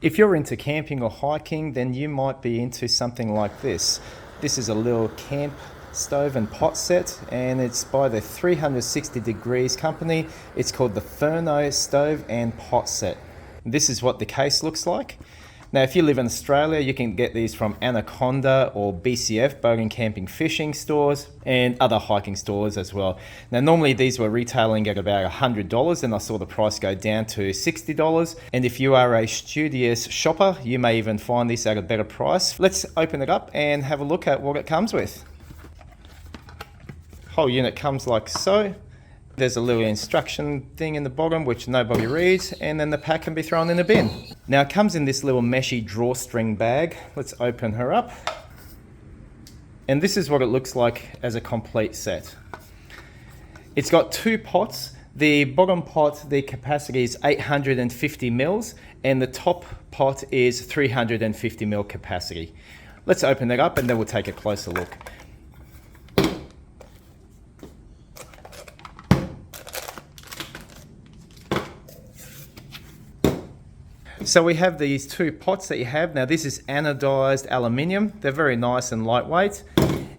If you're into camping or hiking, then you might be into something like this. This is a little camp stove and pot set, and it's by the 360 Degrees company. It's called the FURNO stove and pot set. This is what the case looks like. Now, if you live in Australia, you can get these from Anaconda or BCF, boat and camping fishing stores, and other hiking stores as well. Now, normally these were retailing at about $100, and I saw the price go down to $60. And if you are a studious shopper, you may even find this at a better price. Let's open it up and have a look at what it comes with. Whole unit comes like so. There's a little instruction thing in the bottom which nobody reads, and then the pack can be thrown in a bin. Now it comes in this little meshy drawstring bag. Let's open her up. And this is what it looks like as a complete set. It's got two pots. The bottom pot, the capacity is 850 mils, and the top pot is 350 mil capacity. Let's open it up and then we'll take a closer look. So we have these two pots that you have. Now this is anodized aluminium. They're very nice and lightweight.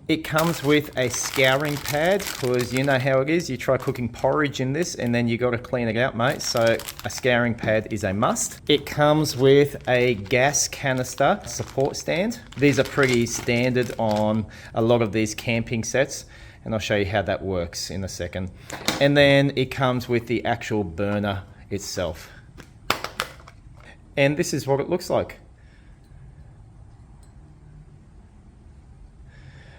It comes with a scouring pad, because you know how it is. You try cooking porridge in this and then you got to clean it out, mate. So a scouring pad is a must. It comes with a gas canister support stand. These are pretty standard on a lot of these camping sets, and I'll show you how that works in a second. And then it comes with the actual burner itself. And this is what it looks like.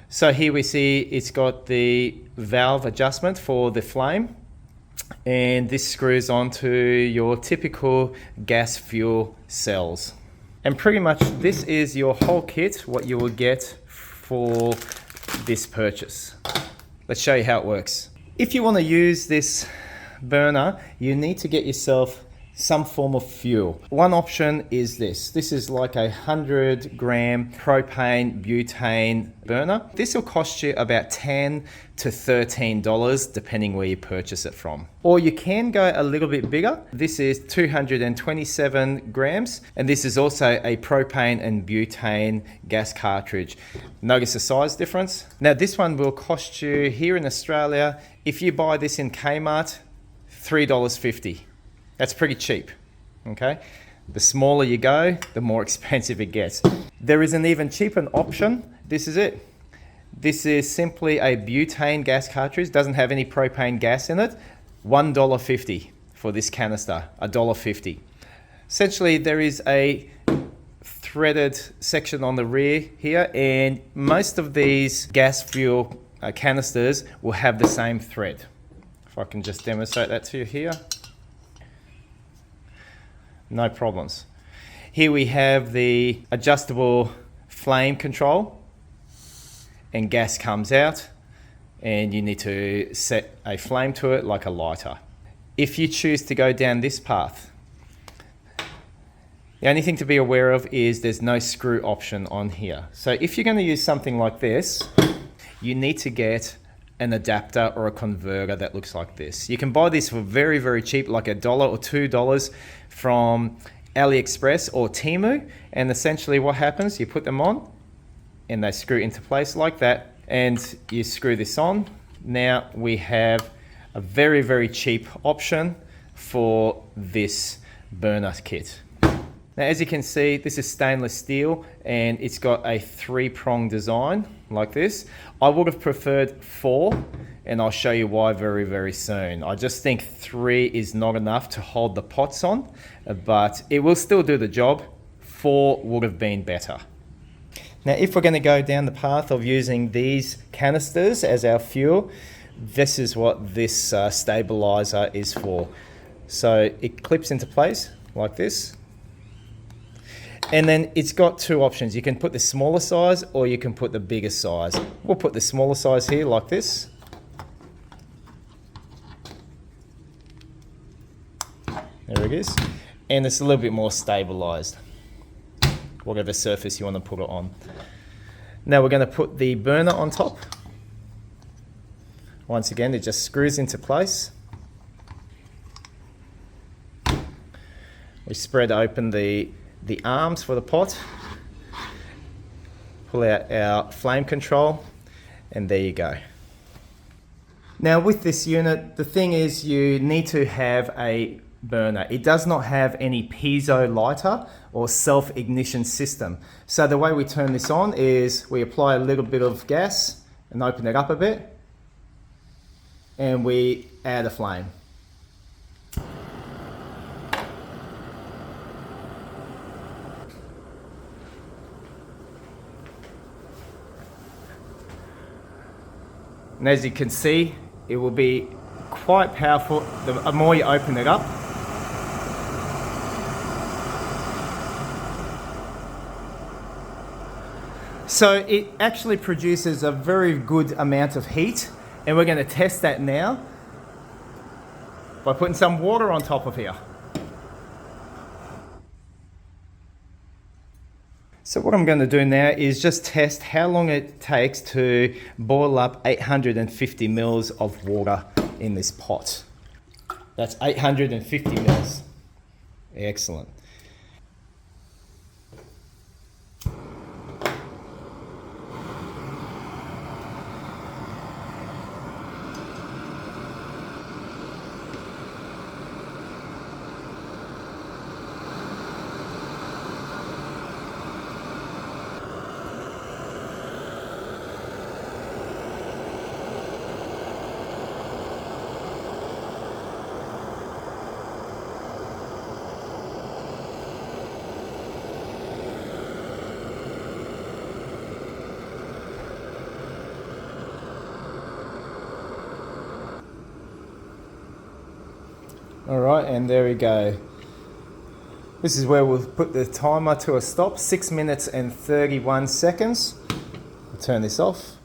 So here we see it's got the valve adjustment for the flame, and this screws onto your typical gas fuel cells. And pretty much this is your whole kit, what you will get for this purchase. Let's show you how it works. If you want to use this burner, you need to get yourself some form of fuel. One option is this. This is like a 100-gram propane butane burner. This will cost you about $10 to $13 depending where you purchase it from. Or you can go a little bit bigger. This is 227 grams, and this is also a propane and butane gas cartridge. Notice the size difference. Now this one will cost you here in Australia, if you buy this in Kmart, $3.50. That's pretty cheap, okay? The smaller you go, the more expensive it gets. There is an even cheaper option. This is it. This is simply a butane gas cartridge. Doesn't have any propane gas in it. $1.50 for this canister, $1.50. Essentially, there is a threaded section on the rear here, and most of these gas fuel canisters will have the same thread. If I can just demonstrate that to you here. No problems. Here we have the adjustable flame control, and gas comes out and you need to set a flame to it like a lighter. If you choose to go down this path, the only thing to be aware of is there's no screw option on here. So if you're going to use something like this, you need to get an adapter or a converter that looks like this. You can buy this for very, very cheap, like $1 or $2 from AliExpress or Temu. And essentially what happens, you put them on and they screw into place like that, and you screw this on. Now we have a very, very cheap option for this burner kit. Now, as you can see, this is stainless steel and it's got a 3-prong design like this. I would have preferred 4, and I'll show you why very, very soon. I just think 3 is not enough to hold the pots on, but it will still do the job. 4 would have been better. Now, if we're going to go down the path of using these canisters as our fuel, this is what this stabilizer is for. So it clips into place like this. And then it's got 2 options. You can put the smaller size or you can put the bigger size. We'll put the smaller size here like this. There it is. And it's a little bit more stabilized, whatever surface you want to put it on. Now we're going to put the burner on top. Once again, it just screws into place. We spread open the the arms for the pot, pull out our flame control, and there you go. Now with this unit, the thing is you need to have a burner. It does not have any piezo lighter or self-ignition system. So the way we turn this on is we apply a little bit of gas and open it up a bit, and we add a flame. And as you can see, it will be quite powerful the more you open it up. So it actually produces a very good amount of heat, and we're going to test that now by putting some water on top of here. So what I'm going to do now is just test how long it takes to boil up 850 mils of water in this pot. That's 850 mils. Excellent. All right, and there we go. This is where we'll put the timer to a stop, 6 minutes and 31 seconds. We'll turn this off.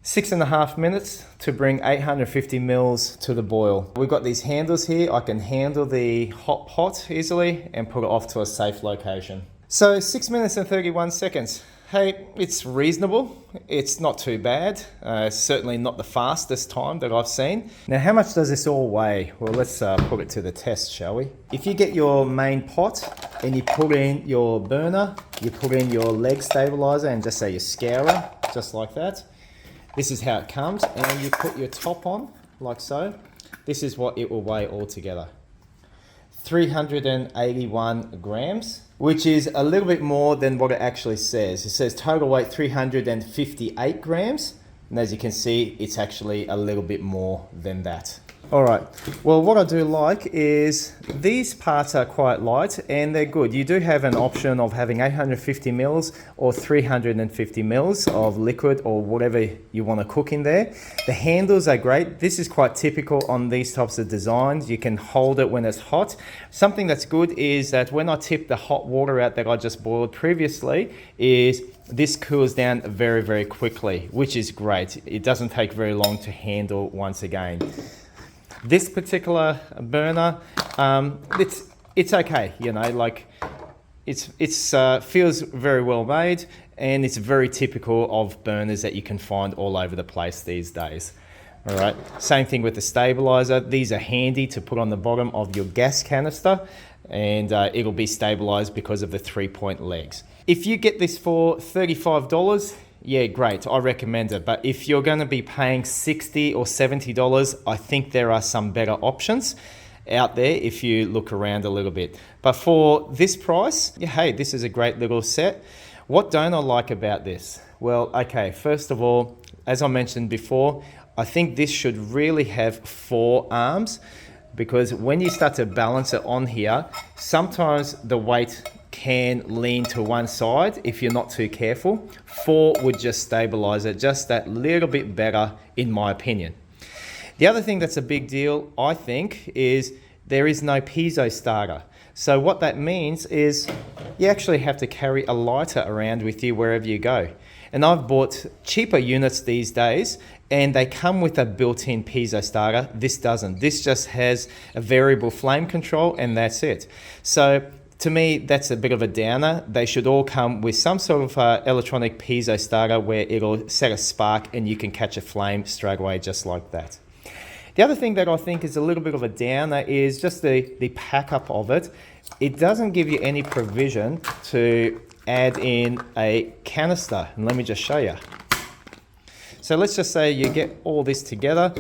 6.5 minutes to bring 850 mils to the boil. We've got these handles here. I can handle the hot pot easily and put it off to a safe location. So 6 minutes and 31 seconds. Hey, it's reasonable. It's not too bad. Certainly not the fastest time that I've seen. Now, how much does this all weigh? Well, let's put it to the test, shall we? If you get your main pot and you put in your burner, you put in your leg stabilizer and just say your scourer, just like that. This is how it comes, and you put your top on, like so. This is what it will weigh altogether. 381 grams, which is a little bit more than what it actually says. It says total weight 358 grams, and as you can see, it's actually a little bit more than that. All right, well, what I do like is these parts are quite light and they're good. You do have an option of having 850 mils or 350 mils of liquid or whatever you want to cook in there. The handles are great. This is quite typical on these types of designs. You can hold it when it's hot. Something that's good is that when I tip the hot water out that I just boiled previously, is this cools down very, very quickly, which is great. It doesn't take very long to handle once again. This particular burner, it's okay, you know, like it's feels very well made, and it's very typical of burners that you can find all over the place these days. All right, same thing with the stabilizer. These are handy to put on the bottom of your gas canister, and it'll be stabilized because of the 3-point legs. If you get this for $35, yeah, great, I recommend it. But if you're going to be paying $60 or $70, I think there are some better options out there if you look around a little bit. But for this price, yeah, hey, this is a great little set. What don't I like about this? Well, okay, first of all, as I mentioned before, I think this should really have 4 arms, because when you start to balance it on here, sometimes the weight can lean to one side if you're not too careful. 4 would just stabilize it just that little bit better, in my opinion. The other thing that's a big deal, I think, is there is no piezo starter. So what that means is you actually have to carry a lighter around with you wherever you go. And I've bought cheaper units these days, and they come with a built-in piezo starter. This doesn't. This just has a variable flame control, and that's it. So to me, that's a bit of a downer. They should all come with some sort of electronic piezo starter where it'll set a spark and you can catch a flame straight away just like that. The other thing that I think is a little bit of a downer is just the pack up of it. it doesn't give you any provision to add in a canister. And let me just show you. So let's just say you get all this together,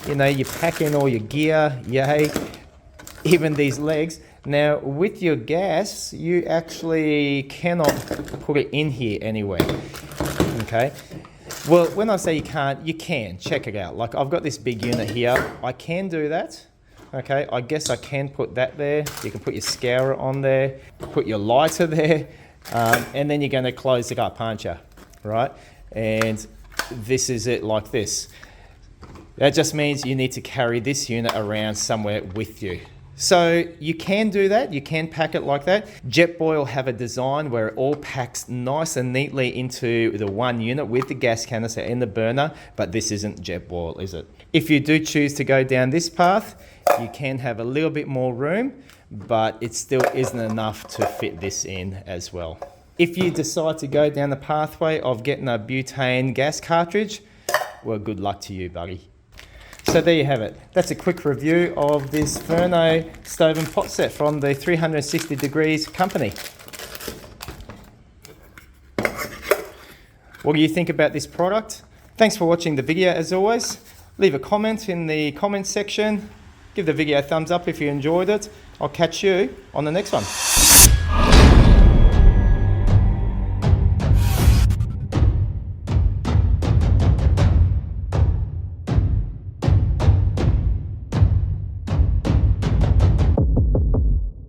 you know, you pack in all your gear, yay, even these legs. Now with your gas, you actually cannot put it in here anywhere, okay? Well, when I say you can't, you can, check it out. Like I've got this big unit here, I can do that, okay? I guess I can put that there. You can put your scourer on there, put your lighter there, and then you're gonna close it up, aren't you, right? And this is it like this. That just means you need to carry this unit around somewhere with you. So you can do that, you can pack it like that. Jetboil have a design where it all packs nice and neatly into the one unit with the gas canister and the burner, but this isn't Jetboil, is it? If you do choose to go down this path, you can have a little bit more room, but it still isn't enough to fit this in as well. If you decide to go down the pathway of getting a butane gas cartridge, well, good luck to you, buddy. So there you have it. That's a quick review of this FURNO stove and pot set from the 360 Degrees company. What do you think about this product? Thanks for watching the video as always. Leave a comment in the comments section. Give the video a thumbs up if you enjoyed it. I'll catch you on the next one.